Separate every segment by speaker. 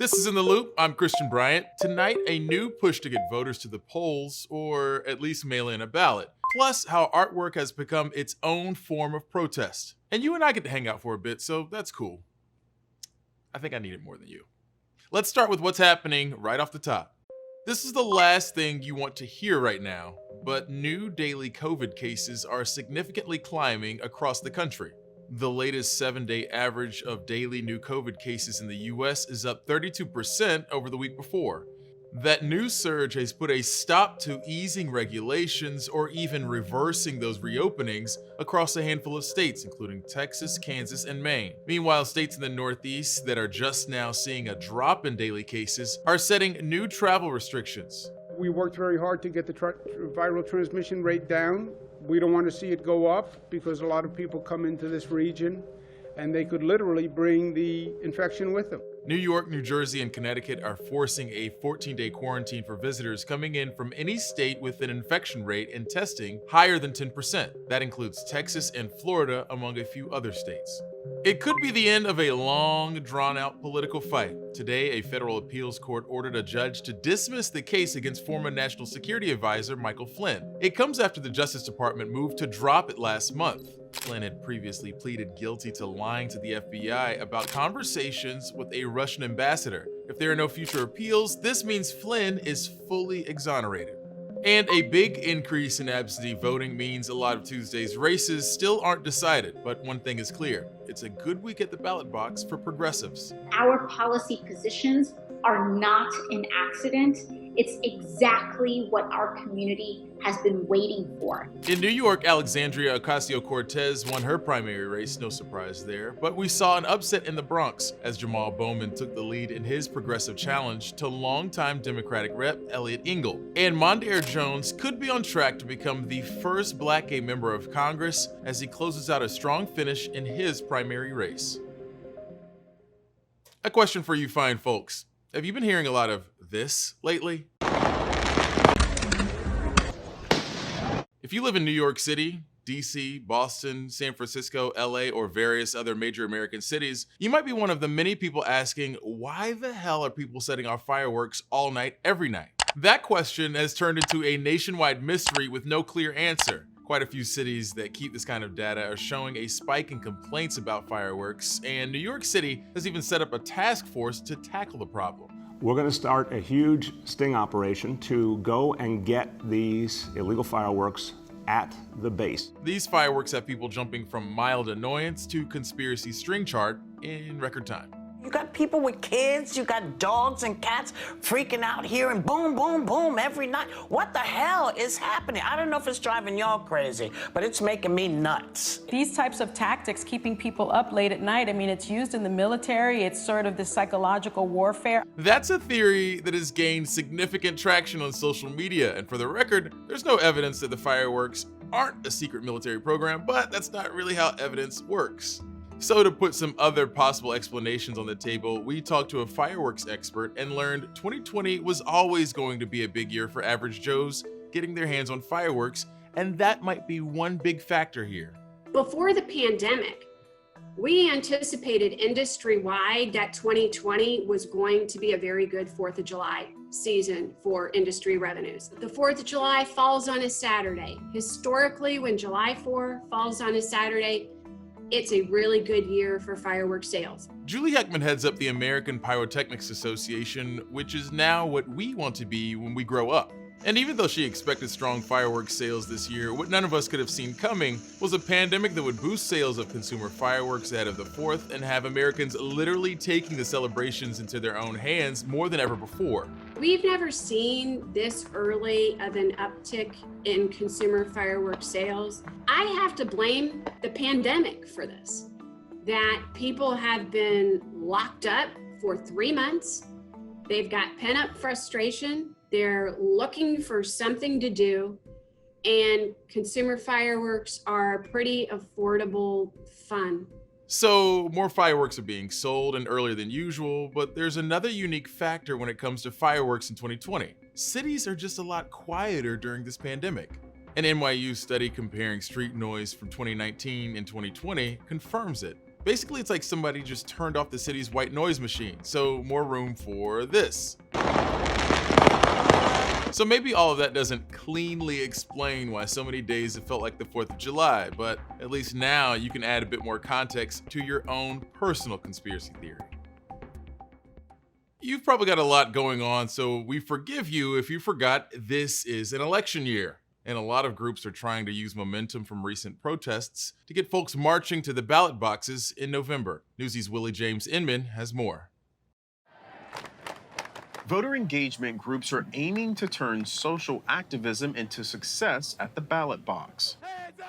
Speaker 1: This is In the Loop. I'm Christian Bryant. Tonight, a new push to get voters to the polls, or at least mail in a ballot. Plus, how artwork has become its own form of protest. And you and I get to hang out for a bit, so that's cool. I think I need it more than you. Let's start with what's happening right off the top. This is the last thing you want to hear right now, but new daily COVID cases are significantly climbing across the country. The latest 7-day average of daily new COVID cases in the US is up 32% over the week before. That new surge has put a stop to easing regulations or even reversing those reopenings across a handful of states, including Texas, Kansas, and Maine. Meanwhile, states in the Northeast that are just now seeing a drop in daily cases are setting new travel restrictions.
Speaker 2: We worked very hard to get the viral transmission rate down. We don't want to see it go up because a lot of people come into this region and they could literally bring the infection with them.
Speaker 1: New York, New Jersey, and Connecticut are forcing a 14-day quarantine for visitors coming in from any state with an infection rate and testing higher than 10%. That includes Texas and Florida, among a few other states. It could be the end of a long, drawn-out political fight. Today, a federal appeals court ordered a judge to dismiss the case against former National Security Advisor Michael Flynn. It comes after the Justice Department moved to drop it last month. Flynn had previously pleaded guilty to lying to the FBI about conversations with a Russian ambassador. If there are no future appeals, this means Flynn is fully exonerated. And a big increase in absentee voting means a lot of Tuesday's races still aren't decided, but one thing is clear: it's a good week at the ballot box for progressives.
Speaker 3: Our policy positions are not an accident. It's exactly what our community has been waiting for.
Speaker 1: In New York, Alexandria Ocasio-Cortez won her primary race, no surprise there, but we saw an upset in the Bronx as Jamal Bowman took the lead in his progressive challenge to longtime Democratic Rep Elliot Engel. And Mondaire Jones could be on track to become the first Black gay member of Congress as he closes out a strong finish in his primary race. A question for you fine folks. Have you been hearing a lot of this lately? If you live in New York City, DC, Boston, San Francisco, LA, or various other major American cities, you might be one of the many people asking, why the hell are people setting off fireworks all night, every night? That question has turned into a nationwide mystery with no clear answer. Quite a few cities that keep this kind of data are showing a spike in complaints about fireworks, and New York City has even set up a task force to tackle the problem.
Speaker 4: We're going to start a huge sting operation to go and get these illegal fireworks at the base.
Speaker 1: These fireworks have people jumping from mild annoyance to conspiracy string chart in record time.
Speaker 5: You got people with kids, you got dogs and cats freaking out here and boom, boom, boom every night. What the hell is happening? I don't know if it's driving y'all crazy, but it's making me nuts.
Speaker 6: These types of tactics, keeping people up late at night, I mean, it's used in the military. It's sort of the psychological warfare.
Speaker 1: That's a theory that has gained significant traction on social media. And for the record, there's no evidence that the fireworks aren't a secret military program, but that's not really how evidence works. So to put some other possible explanations on the table, we talked to a fireworks expert and learned 2020 was always going to be a big year for average Joes getting their hands on fireworks, and that might be one big factor here.
Speaker 7: Before the pandemic, we anticipated industry-wide that 2020 was going to be a very good 4th of July season for industry revenues. The 4th of July falls on a Saturday. Historically, when July 4 falls on a Saturday, it's a really good year for fireworks sales.
Speaker 1: Julie Heckman heads up the American Pyrotechnics Association, which is now what we want to be when we grow up. And even though she expected strong fireworks sales this year, what none of us could have seen coming was a pandemic that would boost sales of consumer fireworks ahead of the 4th and have Americans literally taking the celebrations into their own hands more than ever before.
Speaker 7: We've never seen this early of an uptick in consumer fireworks sales. I have to blame the pandemic for this, that people have been locked up for 3 months. They've got pent-up frustration. They're looking for something to do, and consumer fireworks are pretty affordable fun.
Speaker 1: So more fireworks are being sold and earlier than usual, but there's another unique factor when it comes to fireworks in 2020. Cities are just a lot quieter during this pandemic. An NYU study comparing street noise from 2019 and 2020 confirms it. Basically, it's like somebody just turned off the city's white noise machine, so more room for this. So maybe all of that doesn't cleanly explain why so many days it felt like the 4th of July, but at least now you can add a bit more context to your own personal conspiracy theory. You've probably got a lot going on, so we forgive you if you forgot this is an election year. And a lot of groups are trying to use momentum from recent protests to get folks marching to the ballot boxes in November. Newsy's Willie James Inman has more.
Speaker 8: Voter engagement groups are aiming to turn social activism into success at the ballot box.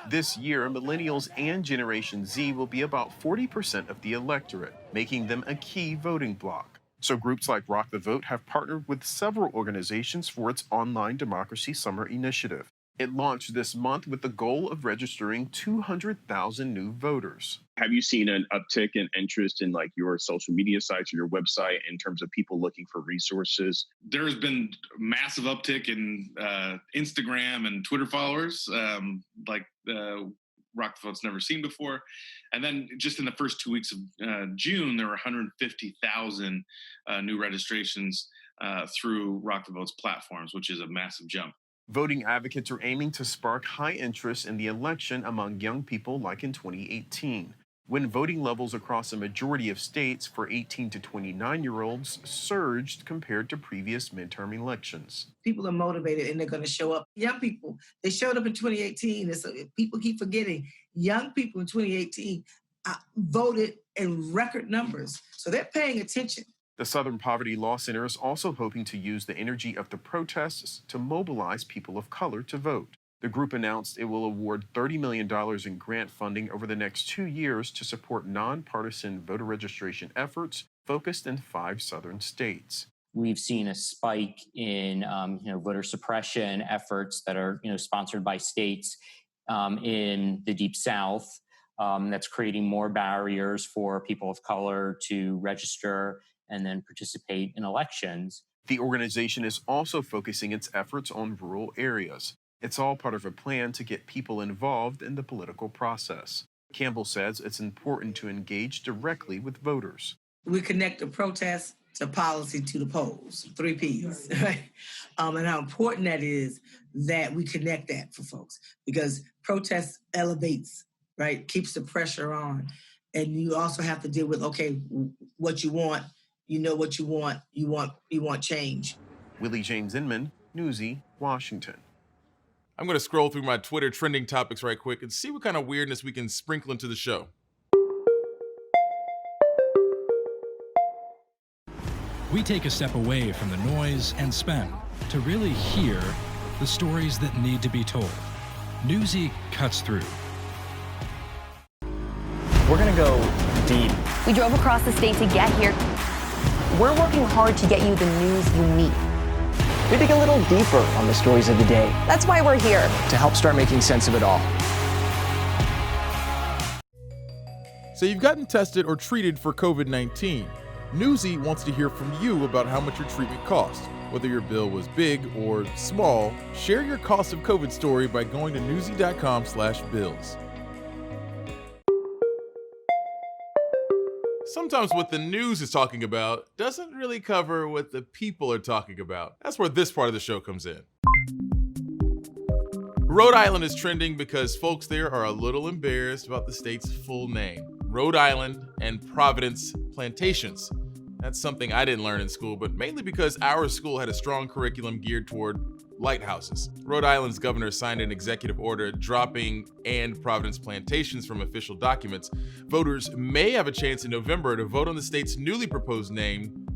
Speaker 8: This year, millennials and Generation Z will be about 40% of the electorate, making them a key voting bloc. So groups like Rock the Vote have partnered with several organizations for its online Democracy Summer initiative. It launched this month with the goal of registering 200,000 new voters.
Speaker 9: Have you seen an uptick in interest in like your social media sites or your website in terms of people looking for resources?
Speaker 10: There's been massive uptick in Instagram and Twitter followers, like Rock the Vote's never seen before. And then just in the first 2 weeks of June, there were 150,000 new registrations through Rock the Vote's platforms, which is a massive jump.
Speaker 8: Voting advocates are aiming to spark high interest in the election among young people like in 2018, when voting levels across a majority of states for 18 to 29-year-olds surged compared to previous midterm elections.
Speaker 11: People are motivated and they're going to show up. Young people, they showed up in 2018, and so people keep forgetting, young people in 2018 voted in record numbers, so they're paying attention.
Speaker 8: The Southern Poverty Law Center is also hoping to use the energy of the protests to mobilize people of color to vote. The group announced it will award $30 million in grant funding over the next 2 years to support nonpartisan voter registration efforts focused in 5 southern states.
Speaker 12: We've seen a spike in voter suppression efforts that are sponsored by states in the Deep South. That's creating more barriers for people of color to register and then participate in elections.
Speaker 8: The organization is also focusing its efforts on rural areas. It's all part of a plan to get people involved in the political process. Campbell says it's important to engage directly with voters.
Speaker 11: We connect the protest to policy to the polls, 3 Ps, right? And how important that is that we connect that for folks, because protest elevates, right? Keeps the pressure on. And you also have to deal with, okay, what you want. You know what you want. You want change.
Speaker 8: Willie James Inman, Newsy, Washington.
Speaker 1: I'm going to scroll through my Twitter trending topics right quick and see what kind of weirdness we can sprinkle into the show.
Speaker 13: We take a step away from the noise and spin to really hear the stories that need to be told. Newsy cuts through.
Speaker 14: We're going to go deep.
Speaker 15: We drove across the state to get here. We're working hard to get you the news you need.
Speaker 14: We dig a little deeper on the stories of the day.
Speaker 15: That's why we're here.
Speaker 14: To help start making sense of it all.
Speaker 1: So you've gotten tested or treated for COVID-19. Newsy wants to hear from you about how much your treatment cost. Whether your bill was big or small, share your cost of COVID story by going to newsy.com/bills. Sometimes what the news is talking about doesn't really cover what the people are talking about. That's where this part of the show comes in. Rhode Island is trending because folks there are a little embarrassed about the state's full name. Rhode Island and Providence Plantations. That's something I didn't learn in school, but mainly because our school had a strong curriculum geared toward lighthouses. Rhode Island's governor signed an executive order dropping "and Providence Plantations" from official documents. Voters may have a chance in November to vote on the state's newly proposed name,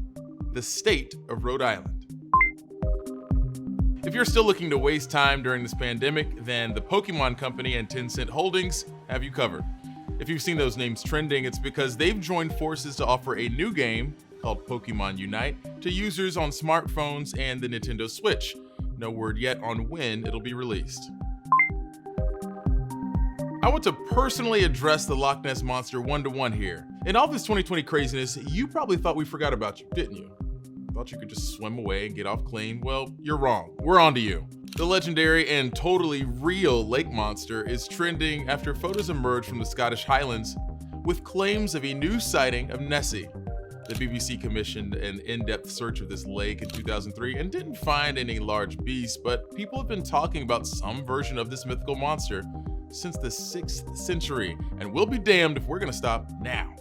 Speaker 1: the State of Rhode Island. If you're still looking to waste time during this pandemic, then the Pokemon Company and 10 Cent Holdings have you covered. If you've seen those names trending, it's because they've joined forces to offer a new game called Pokemon Unite to users on smartphones and the Nintendo Switch. No word yet on when it'll be released. I want to personally address the Loch Ness Monster one-to-one here. In all this 2020 craziness, you probably thought we forgot about you, didn't you? Thought you could just swim away and get off clean? Well, you're wrong. We're on to you. The legendary and totally real lake monster is trending after photos emerged from the Scottish Highlands with claims of a new sighting of Nessie. The BBC commissioned an in-depth search of this lake in 2003 and didn't find any large beast, but people have been talking about some version of this mythical monster since the 6th century, and we'll be damned if we're gonna stop now.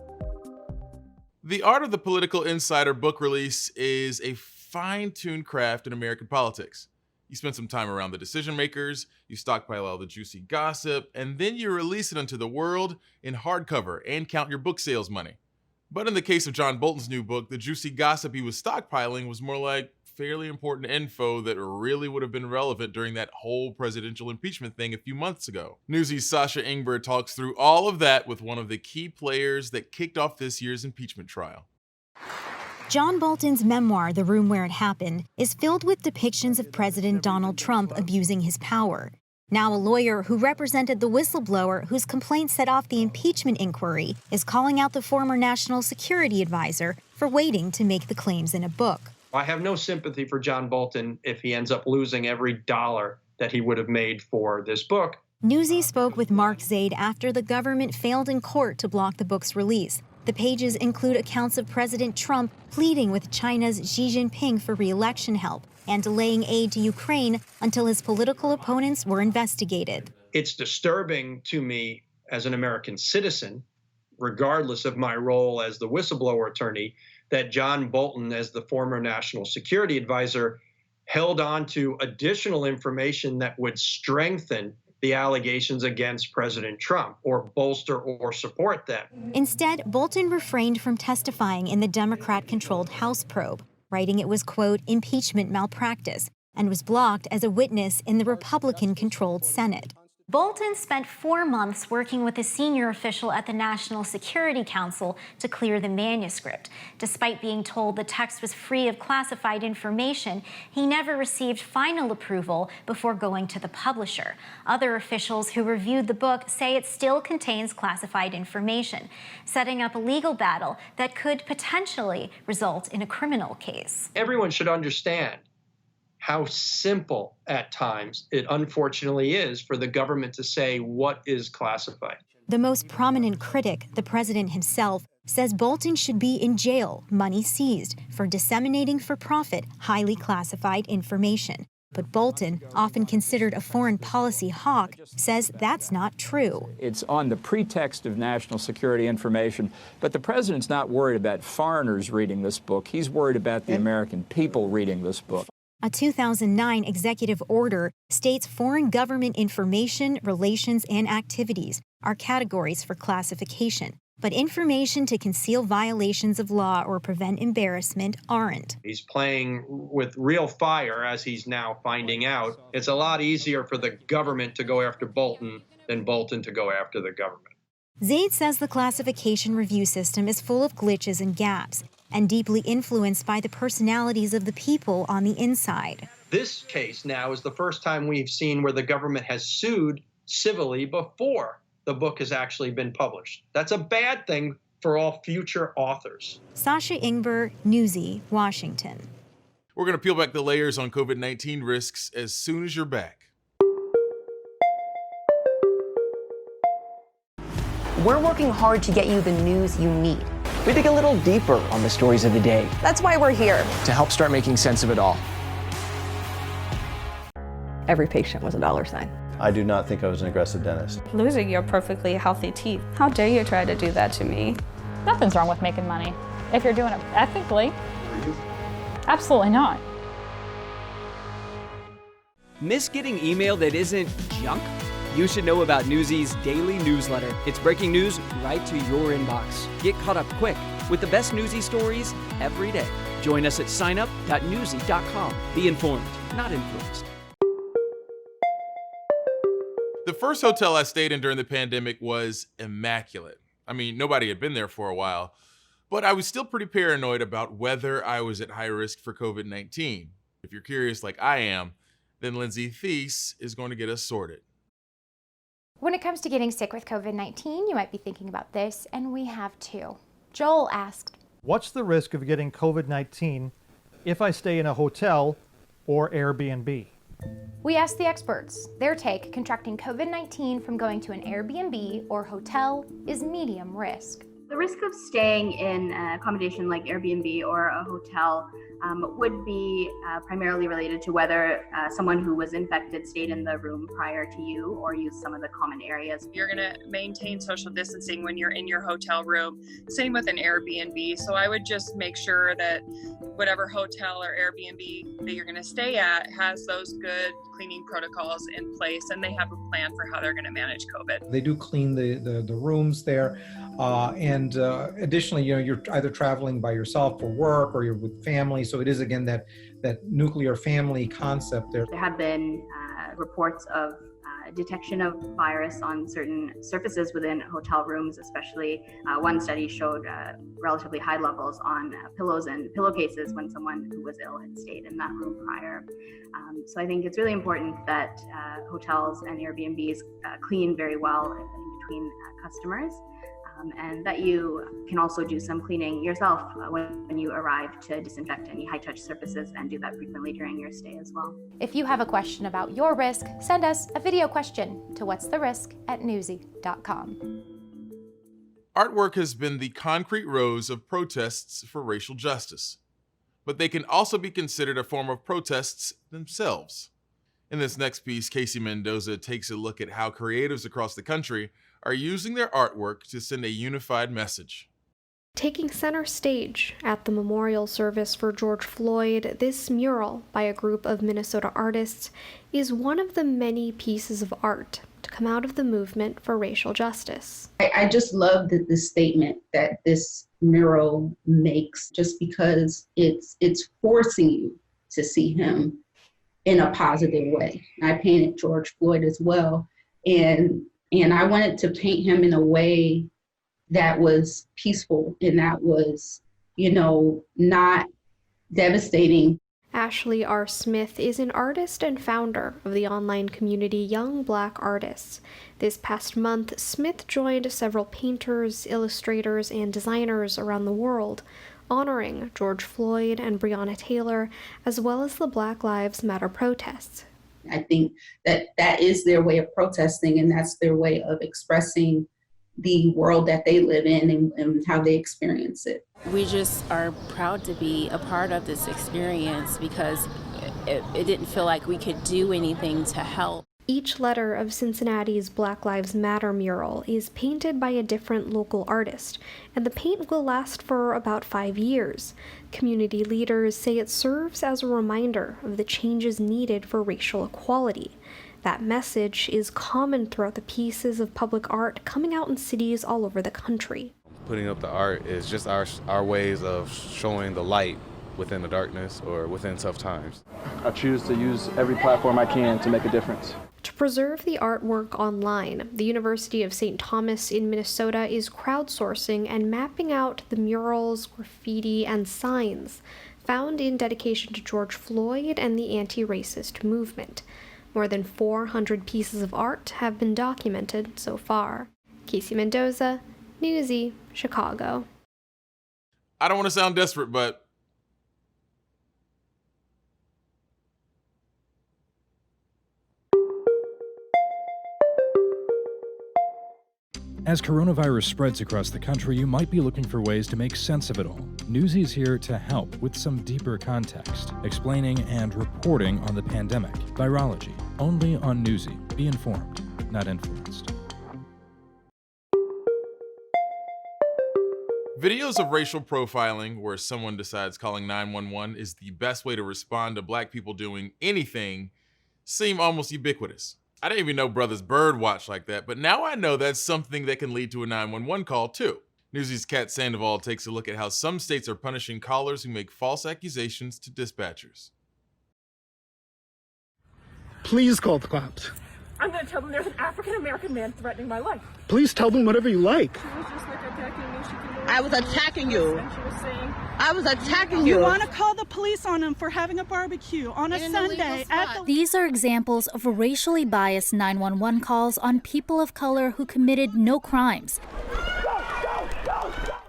Speaker 1: The Art of the Political Insider book release is a fine-tuned craft in American politics. You spend some time around the decision makers, you stockpile all the juicy gossip, and then you release it unto the world in hardcover and count your book sales money. But in the case of John Bolton's new book, the juicy gossip he was stockpiling was more like fairly important info that really would have been relevant during that whole presidential impeachment thing a few months ago. Newsy's Sasha Ingber talks through all of that with one of the key players that kicked off this year's impeachment trial.
Speaker 16: John Bolton's memoir, The Room Where It Happened, is filled with depictions of President Donald Trump abusing his power. Now a lawyer who represented the whistleblower whose complaint set off the impeachment inquiry is calling out the former national security advisor for waiting to make the claims in a book.
Speaker 17: I have no sympathy for John Bolton if he ends up losing every dollar that he would have made for this book.
Speaker 16: Newsy spoke with Mark Zaid after the government failed in court to block the book's release. The pages include accounts of President Trump pleading with China's Xi Jinping for re-election help and delaying aid to Ukraine until his political opponents were investigated.
Speaker 17: It's disturbing to me as an American citizen, regardless of my role as the whistleblower attorney, that John Bolton, as the former national security advisor, held on to additional information that would strengthen the allegations against President Trump or bolster or support them.
Speaker 16: Instead, Bolton refrained from testifying in the Democrat-controlled House probe, writing it was, quote, impeachment malpractice, and was blocked as a witness in the Republican-controlled Senate.
Speaker 18: Bolton spent 4 months working with a senior official at the National Security Council to clear the manuscript. Despite being told the text was free of classified information, he never received final approval before going to the publisher. Other officials who reviewed the book say it still contains classified information, setting up a legal battle that could potentially result in a criminal case.
Speaker 17: Everyone should understand how simple at times it unfortunately is for the government to say what is classified.
Speaker 16: The most prominent critic, the president himself, says Bolton should be in jail, money seized, for disseminating for profit highly classified information. But Bolton, often considered a foreign policy hawk, says that's not true.
Speaker 19: It's on the pretext of national security information, but the president's not worried about foreigners reading this book. He's worried about the American people reading this book.
Speaker 16: A 2009 executive order states foreign government information, relations, and activities are categories for classification, but information to conceal violations of law or prevent embarrassment aren't.
Speaker 17: He's playing with real fire, as he's now finding out. It's a lot easier for the government to go after Bolton than Bolton to go after the government.
Speaker 16: Zaid says the classification review system is full of glitches and gaps, and deeply influenced by the personalities of the people on the inside.
Speaker 17: This case now is the first time we've seen where the government has sued civilly before the book has actually been published. That's a bad thing for all future authors.
Speaker 16: Sasha Ingber, Newsy, Washington.
Speaker 1: We're going to peel back the layers on COVID-19 risks as soon as you're back.
Speaker 15: We're working hard to get you the news you need.
Speaker 14: We dig a little deeper on the stories of the day.
Speaker 15: That's why we're here.
Speaker 14: To help start making sense of it all.
Speaker 15: Every patient was a dollar sign.
Speaker 20: I do not think I was an aggressive dentist.
Speaker 21: Losing your perfectly healthy teeth. How dare you try to do that to me?
Speaker 22: Nothing's wrong with making money. If you're doing it ethically, absolutely not.
Speaker 23: Miss getting email that isn't junk? You should know about Newsy's daily newsletter. It's breaking news right to your inbox. Get caught up quick with the best Newsy stories every day. Join us at signup.newsy.com. Be informed, not influenced.
Speaker 1: The first hotel I stayed in during the pandemic was immaculate. I mean, nobody had been there for a while, but I was still pretty paranoid about whether I was at high risk for COVID-19. If you're curious like I am, then Lindsay Thies is going to get us sorted.
Speaker 24: When it comes to getting sick with COVID-19, you might be thinking about this, and we have too. Joel asked,
Speaker 25: what's the risk of getting COVID-19 if I stay in a hotel or Airbnb?
Speaker 24: We asked the experts. Their take: contracting COVID-19 from going to an Airbnb or hotel is medium risk.
Speaker 2: The risk of staying in an accommodation like Airbnb or a hotel would be primarily related to whether someone who was infected stayed in the room prior to you or used some of the common areas.
Speaker 3: You're going to maintain social distancing when you're in your hotel room. Same with an Airbnb. So I would just make sure that whatever hotel or Airbnb that you're going to stay at has those good cleaning protocols in place, and they have a plan for how they're going to manage COVID.
Speaker 4: They do clean the rooms there. And additionally, you're either traveling by yourself for work or you're with family. So it is, again, that nuclear family concept there.
Speaker 2: There have been reports of detection of virus on certain surfaces within hotel rooms, especially one study showed relatively high levels on pillows and pillowcases when someone who was ill had stayed in that room prior. So I think it's really important that hotels and Airbnbs clean very well in between customers. And that you can also do some cleaning yourself when you arrive to disinfect any high-touch surfaces, and do that frequently during your stay as well.
Speaker 24: If you have a question about your risk, send us a video question to what'stherisk@newsy.com.
Speaker 1: Artwork has been the concrete rose of protests for racial justice, but they can also be considered a form of protests themselves. In this next piece, Casey Mendoza takes a look at how creatives across the country are using their artwork to send a unified message.
Speaker 5: Taking center stage at the memorial service for George Floyd, this mural by a group of Minnesota artists is one of the many pieces of art to come out of the movement for racial justice.
Speaker 25: I just love the statement that this mural makes, just because it's forcing you to see him in a positive way. I painted George Floyd as well, and I wanted to paint him in a way that was peaceful and that was, not devastating.
Speaker 5: Ashley R. Smith is an artist and founder of the online community Young Black Artists. This past month, Smith joined several painters, illustrators, and designers around the world, honoring George Floyd and Breonna Taylor, as well as the Black Lives Matter protests.
Speaker 25: I think that is their way of protesting, and that's their way of expressing the world that they live in and how they experience it.
Speaker 26: We just are proud to be a part of this experience because it didn't feel like we could do anything to help.
Speaker 5: Each letter of Cincinnati's Black Lives Matter mural is painted by a different local artist, and the paint will last for about 5 years. Community leaders say it serves as a reminder of the changes needed for racial equality. That message is common throughout the pieces of public art coming out in cities all over the country.
Speaker 27: Putting up the art is just our ways of showing the light within the darkness or within tough times.
Speaker 28: I choose to use every platform I can to make a difference.
Speaker 5: To preserve the artwork online, the University of St. Thomas in Minnesota is crowdsourcing and mapping out the murals, graffiti, and signs found in dedication to George Floyd and the anti-racist movement. More than 400 pieces of art have been documented so far. Casey Mendoza, Newsy, Chicago.
Speaker 1: I don't want to sound desperate, but
Speaker 13: as coronavirus spreads across the country, you might be looking for ways to make sense of it all. Newsy's here to help with some deeper context, explaining and reporting on the pandemic. Virology, only on Newsy. Be informed, not influenced.
Speaker 1: Videos of racial profiling where someone decides calling 911 is the best way to respond to Black people doing anything seem almost ubiquitous. I didn't even know brothers bird watch like that, but now I know that's something that can lead to a 911 call too. Newsy's Kat Sandoval takes a look at how some states are punishing callers who make false accusations to dispatchers.
Speaker 29: Please call the cops.
Speaker 30: I'm going to tell them there's an African-American man threatening my life.
Speaker 29: Please tell them whatever you like.
Speaker 30: She was just like attacking me.
Speaker 31: I was attacking you.
Speaker 30: And she was saying,
Speaker 31: I was attacking you.
Speaker 30: You want to call the police on him for having a barbecue on a Sunday at the...
Speaker 32: These are examples of racially biased 911 calls on people of color who committed no crimes.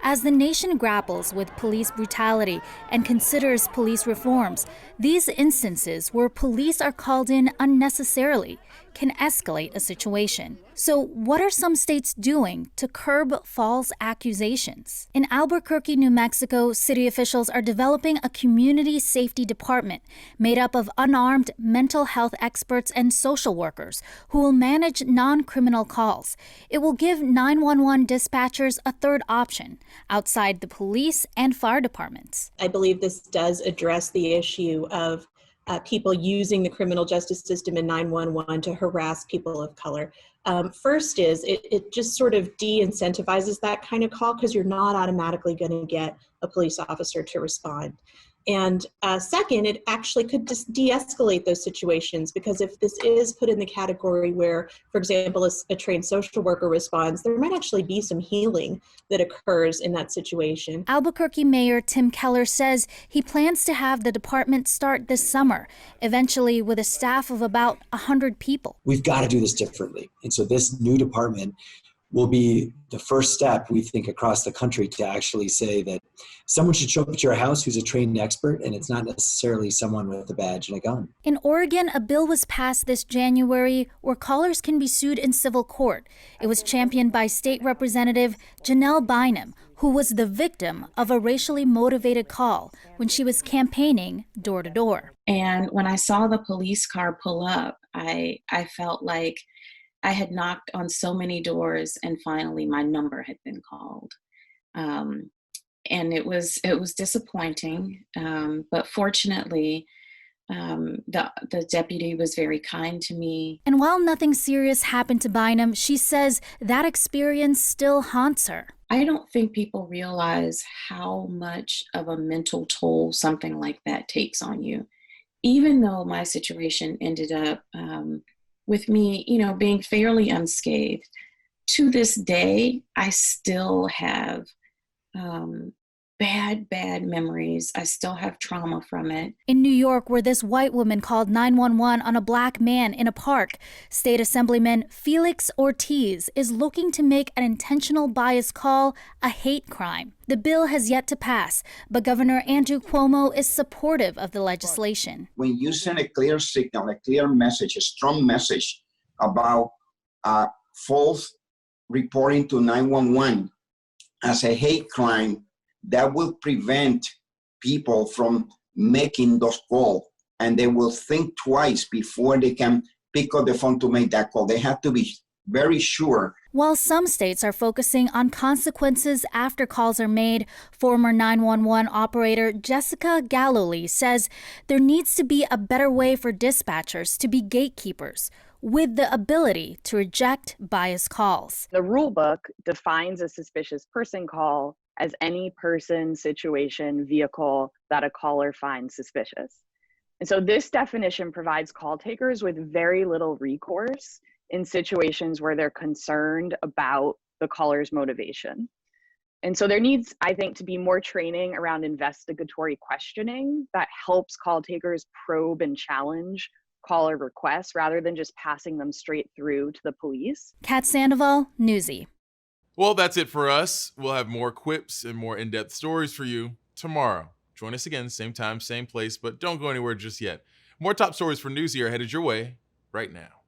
Speaker 32: As the nation grapples with police brutality and considers police reforms, these instances where police are called in unnecessarily can escalate a situation. So what are some states doing to curb false accusations? In Albuquerque, New Mexico, city officials are developing a community safety department made up of unarmed mental health experts and social workers who will manage non-criminal calls. It will give 911 dispatchers a third option outside the police and fire departments.
Speaker 6: I believe this does address the issue of people using the criminal justice system in 911 to harass people of color. First is it just sort of de-incentivizes that kind of call because you're not automatically going to get a police officer to respond. And second, it actually could just de-escalate those situations, because if this is put in the category where, for example, a trained social worker responds, there might actually be some healing that occurs in that situation.
Speaker 32: Albuquerque Mayor Tim Keller says he plans to have the department start this summer, eventually with a staff of about 100 people.
Speaker 7: We've got to do this differently. And so this new department will be the first step, we think, across the country to actually say that someone should show up at your house who's a trained expert, and it's not necessarily someone with a badge and a gun.
Speaker 32: In Oregon, a bill was passed this January where callers can be sued in civil court. It was championed by State Representative Janelle Bynum, who was the victim of a racially motivated call when she was campaigning door to door.
Speaker 8: And when I saw the police car pull up, I felt like I had knocked on so many doors and finally my number had been called. And it was disappointing, but fortunately, the deputy was very kind to me.
Speaker 32: And while nothing serious happened to Bynum, she says that experience still haunts her.
Speaker 8: I don't think people realize how much of a mental toll something like that takes on you. Even though my situation ended up with me, being fairly unscathed, to this day, I still have bad memories. I still have trauma from it.
Speaker 32: In New York, where this white woman called 911 on a black man in a park, State Assemblyman Felix Ortiz is looking to make an intentional bias call a hate crime. The bill has yet to pass, but Governor Andrew Cuomo is supportive of the legislation.
Speaker 9: When you send a clear signal, a clear message, a strong message about false reporting to 911 as a hate crime, that will prevent people from making those calls, and they will think twice before they can pick up the phone to make that call. They have to be very sure.
Speaker 32: While some states are focusing on consequences after calls are made, former 911 operator Jessica Galloway says there needs to be a better way for dispatchers to be gatekeepers with the ability to reject bias calls.
Speaker 10: The rule book defines a suspicious person call as any person, situation, vehicle that a caller finds suspicious. And so this definition provides call takers with very little recourse in situations where they're concerned about the caller's motivation. And so there needs, I think, to be more training around investigatory questioning that helps call takers probe and challenge caller requests rather than just passing them straight through to the police.
Speaker 32: Kat Sandoval, Newsy.
Speaker 1: Well, that's it for us. We'll have more quips and more in-depth stories for you tomorrow. Join us again, same time, same place, but don't go anywhere just yet. More top stories for Newsy are headed your way right now.